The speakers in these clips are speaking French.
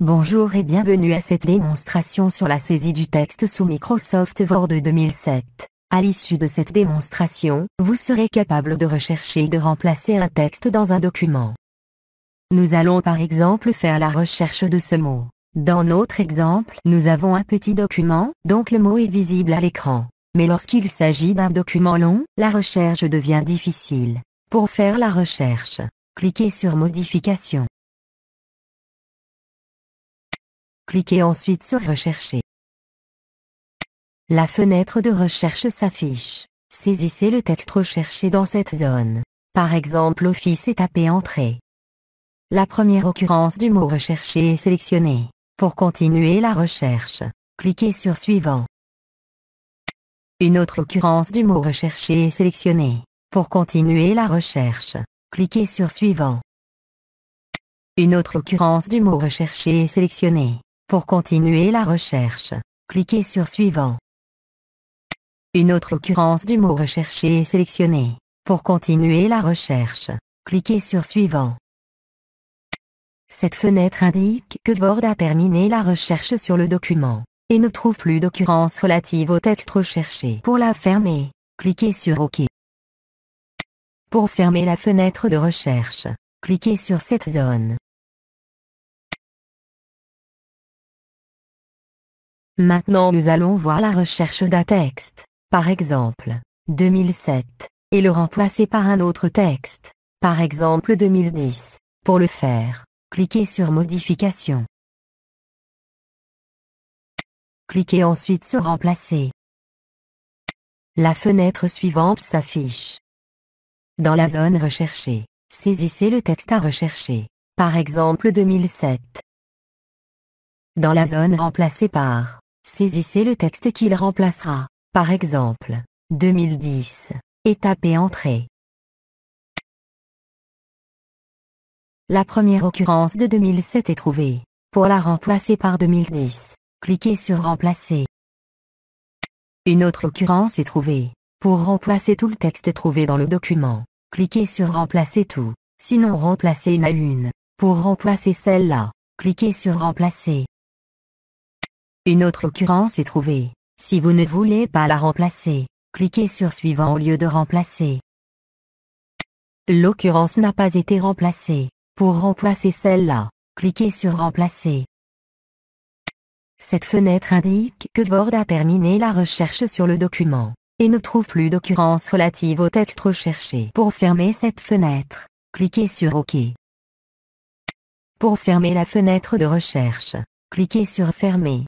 Bonjour et bienvenue à cette démonstration sur la saisie du texte sous Microsoft Word 2007. À l'issue de cette démonstration, vous serez capable de rechercher et de remplacer un texte dans un document. Nous allons par exemple faire la recherche de ce mot. Dans notre exemple, nous avons un petit document, donc le mot est visible à l'écran. Mais lorsqu'il s'agit d'un document long, la recherche devient difficile. Pour faire la recherche, cliquez sur Modifications. Cliquez ensuite sur Rechercher. La fenêtre de recherche s'affiche. Saisissez le texte recherché dans cette zone. Par exemple Office et tapez Entrée. La première occurrence du mot recherché est sélectionnée. Pour continuer la recherche, cliquez sur Suivant. Une autre occurrence du mot recherché est sélectionnée. Pour continuer la recherche, cliquez sur Suivant. Une autre occurrence du mot recherché est sélectionnée. Pour continuer la recherche, cliquez sur Suivant. Une autre occurrence du mot recherché est sélectionnée. Pour continuer la recherche, cliquez sur Suivant. Cette fenêtre indique que Word a terminé la recherche sur le document et ne trouve plus d'occurrence relative au texte recherché. Pour la fermer, cliquez sur OK. Pour fermer la fenêtre de recherche, cliquez sur cette zone. Maintenant nous allons voir la recherche d'un texte, par exemple, 2007, et le remplacer par un autre texte, par exemple 2010. Pour le faire, cliquez sur Modifications. Cliquez ensuite sur Remplacer. La fenêtre suivante s'affiche. Dans la zone recherchée, saisissez le texte à rechercher, par exemple 2007. Dans la zone remplacée par, saisissez le texte qu'il remplacera, par exemple, 2010, et tapez Entrée. La première occurrence de 2007 est trouvée. Pour la remplacer par 2010, cliquez sur Remplacer. Une autre occurrence est trouvée. Pour remplacer tout le texte trouvé dans le document, cliquez sur Remplacer tout, sinon remplacez une à une. Pour remplacer celle-là, cliquez sur Remplacer. Une autre occurrence est trouvée. Si vous ne voulez pas la remplacer, cliquez sur Suivant au lieu de Remplacer. L'occurrence n'a pas été remplacée. Pour remplacer celle-là, cliquez sur Remplacer. Cette fenêtre indique que Word a terminé la recherche sur le document et ne trouve plus d'occurrence relative au texte recherché. Pour fermer cette fenêtre, cliquez sur OK. Pour fermer la fenêtre de recherche, cliquez sur Fermer.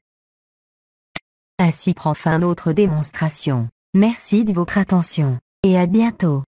Ainsi prend fin notre démonstration. Merci de votre attention, et à bientôt.